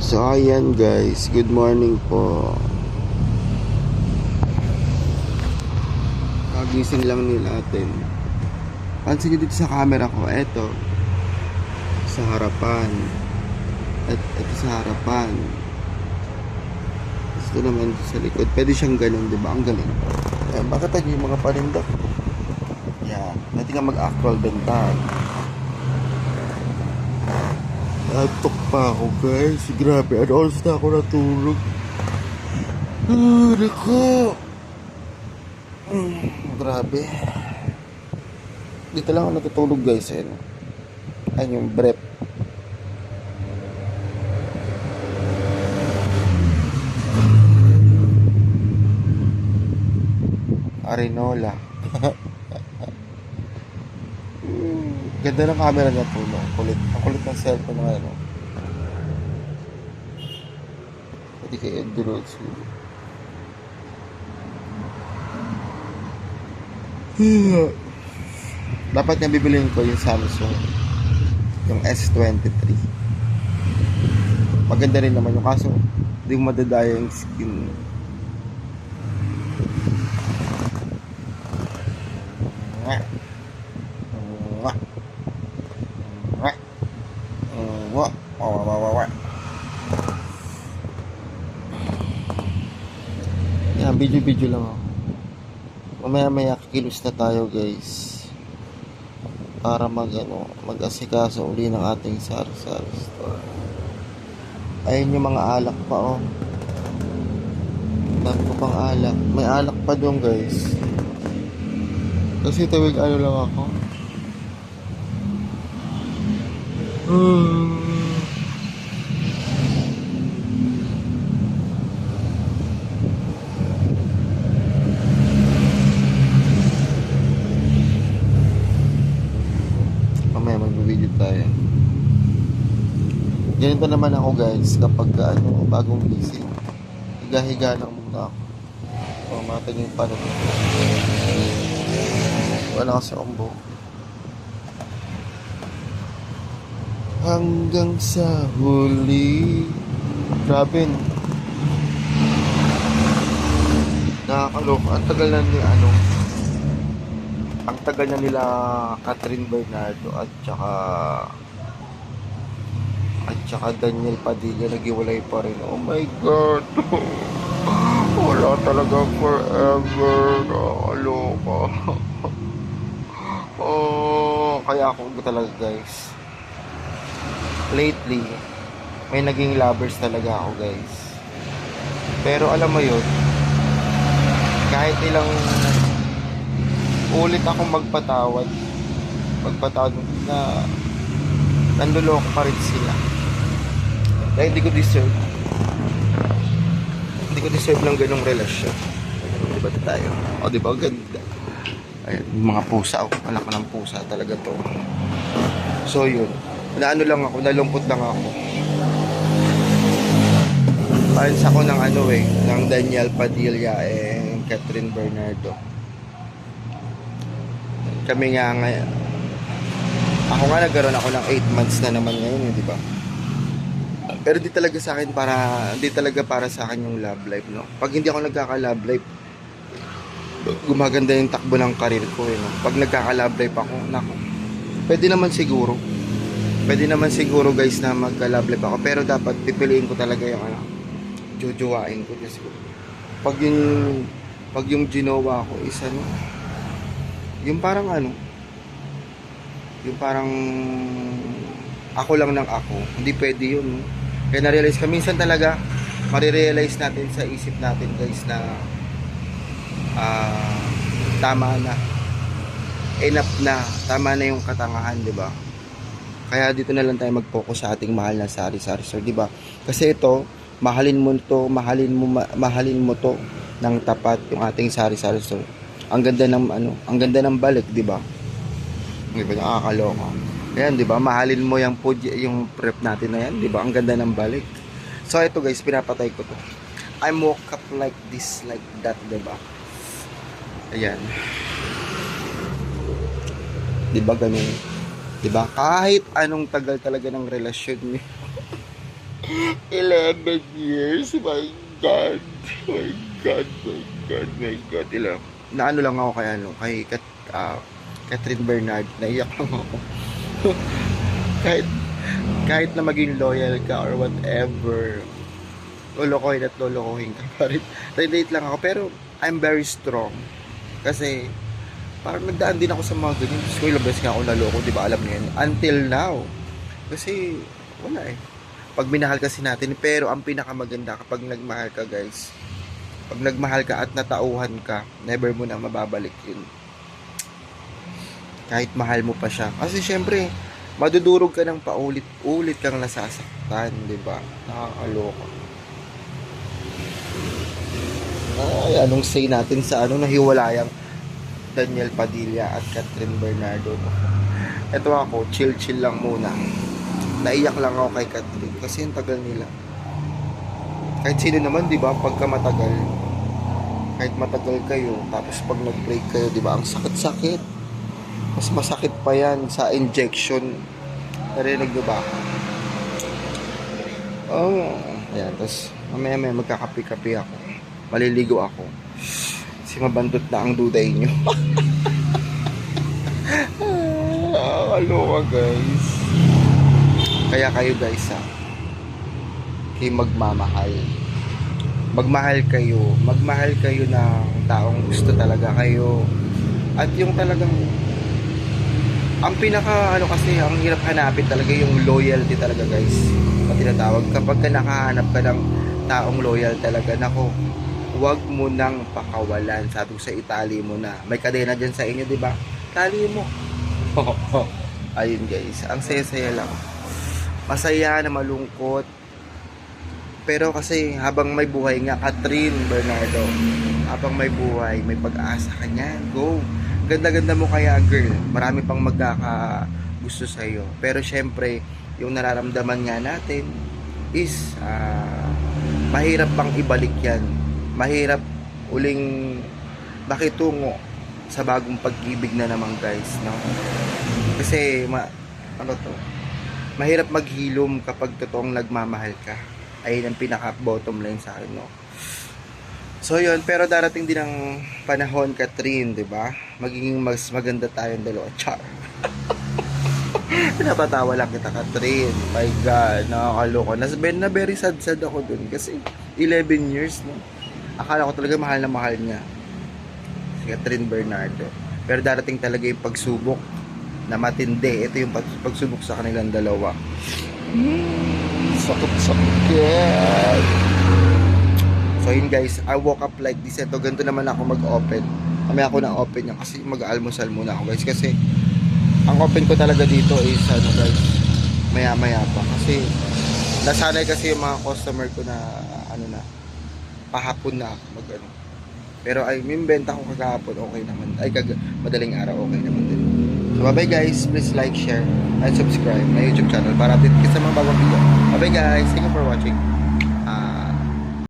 So ayan guys, good morning po. Kagising lang nila natin. Pansin nyo dito sa camera ko, eto sa harapan at ito sa harapan. Ito naman sa likod. Pwede siyang ganun, di ba? Ang galing. Ayan, bakit tayo yung mga panindak? Yan, pwede nga mag-actual bentag. Natok pa ako guys. Grabe, ano oras na ako natulog. Nako. Grabe. Dito lang ako natutulog guys. Ayun yung breath. Arenola. Ganda ng camera niya po, no? Ang kulit ng cellphone ng ano. Pwede kay Ed Rhodes. Dapat niya bibiliin ko yung Samsung, yung S23. Maganda rin naman yung kaso hindi mo madadaya yung skin. Yan, video lang ako. Mamaya kikilos na tayo guys para mag-asikaso uli ng ating sari-sari store. Ayun yung mga alak pa, oh. Dami ko pang alak. May alak pa doon guys. Kasi tawag ano lang ako. Mamaya mag-video tayo. Ganito naman ako guys kapag bagong gising. Higa-higa lang muna ako. Pamatin yung paano. Wala kasi akong buhok. Hanggang sa huli. Grabe. Nakakaloka. Ang tagal na ni ang tagal na nila Catherine Bernardo at saka Daniel Padilla naghiwalay pa rin. Oh my God. Wala talaga forever. Nakakaloka. Oh, kaya ako talaga guys. Lately, may naging lovers talaga ako guys. Pero alam mo yun, kahit ilang ulit akong magpatawad na nanduloko pa rin sila. Dahil hindi ko deserve ng ganong relasyon. Diba tayo? O diba, ganda. Ayan, mga pusa. Anak ko ng pusa talaga to. So yun, nalungkot lang ako. Fans ako ng ng Daniel Padilla and Catherine Bernardo. Kami nga ngayon. Ako nga nagkaroon ako ng 8 months na naman ngayon, di ba? Pero di talaga para sa akin yung love life, no? Pag hindi ako nagkaka-love life, gumaganda yung takbo ng karir ko, no? Pag nagkaka-love life ako, nako. Pwede naman siguro guys na magka-love life ako, pero dapat pipiliin ko talaga yung jojowain ko kasi pag yung ginawa ko is yung parang yung parang ako lang ng ako, hindi pwede yun, no? Kaya na-realize ka, minsan talaga marirealize natin sa isip natin guys na tama na, enough na, tama na yung katangahan, di ba? Kaya dito na lang tayo mag-focus sa ating mahal na sari-sari store, di ba? Kasi ito, mahalin mo to ng tapat yung ating sari-sari store. Ang ganda ng balik, di ba? Di ba, nakakaloka. Ayan, di ba? Mahalin mo yung prep natin na yan, di ba? Ang ganda ng balik. So ito guys, pinapatay ko to. I woke up like this, like that, di ba? Ayan. Di ba ganun? Di ba? Kahit anong tagal talaga ng relasyon niyo. 11 years, my God. My God, my God, my God. Naano lang ako kay Catherine Bernard. Naiyak lang ako. kahit, kahit na maging loyal ka or whatever, lolokohin at lolokohin ka pa rin. Relate lang ako, pero I'm very strong. Kasi, parang nagdaan din ako sa mga ganyan. Diyos ko, ilang beses nga ako naloko, di ba? Alam niyo yan. Until now. Kasi, wala eh. Pag minahal kasi natin, pero ang pinakamaganda kapag nagmahal ka, guys, pag nagmahal ka at natauhan ka, never mo na mababalik yun. Kahit mahal mo pa siya. Kasi syempre, madudurog ka ng paulit-ulit kang nasasaktan, di ba? Nakakaloka. Ay, anong say natin sa nahiwalayang Daniel Padilla at Catherine Bernardo? Ito ako, chill-chill lang muna. Naiyak lang ako kay Catherine kasi yung tagal nila. Kahit sino naman, di ba, pagka matagal, kahit matagal kayo, tapos pag nag-break kayo, di ba, ang sakit-sakit. Mas masakit pa yan sa injection. Narinig nyo ba? Oh, ayan, tapos mamaya magkakapi-kapi ako. Maliligo ako. Kasi mabandot na ang duday nyo. Aloka, guys. Kaya kayo, guys, kayo magmamahal. Magmahal kayo ng taong gusto talaga kayo. At yung talagang ang pinaka kasi ang hirap hanapin talaga yung loyalty talaga, guys. Pag tinatawag kapag ka nakahanap ka ng taong loyal talaga, nako, huwag mo nang pakawalan. Sabi ko sa Italy mo na. May kadena dyan sa inyo, di ba? Tali mo. Ayun, guys. Ang saya-saya lang. Masaya na malungkot. Pero kasi habang may buhay nga, Catherine Bernardo, habang may buhay, may pag-asa ka niyan. Go. Ganda-ganda mo kaya, girl. Marami pang magkakagusto sa'yo. Pero syempre, yung nararamdaman nga natin is mahirap pang ibalik yan. Mahirap uling makitungo sa bagong pag-ibig na naman, guys, no? Kasi mahirap maghilom kapag totoong nagmamahal ka. Ayun ang pinaka bottom line sa akin, no? So yun, pero darating din ang panahon, Catherine, 'di ba? Magiging mas maganda tayong dalawa, char. Pinapatawa lang kita, Catherine. My God, nakakaloka. Na very sad ako dun kasi 11 years, no? Akala ko talaga mahal na mahal niya si Catherine Bernardo. Pero darating talaga yung pagsubok na matindi. Ito yung pagsubok sa kanilang dalawa. Sakit. So yun, guys, I woke up like this. Ito, ganito naman ako mag-open. Kami ako na open yan kasi mag-almusal muna ako, guys. Kasi ang open ko talaga dito is guys, maya-maya pa. Kasi nasanay kasi yung mga customer ko na pahapon na ako Pero ay mimbenta ko kagahapon, okay naman. Madaling araw, okay naman din. So bye bye, guys. Please like, share, and subscribe na YouTube channel para update kayo sa mga bagong video. Bye bye, guys. Thank you for watching.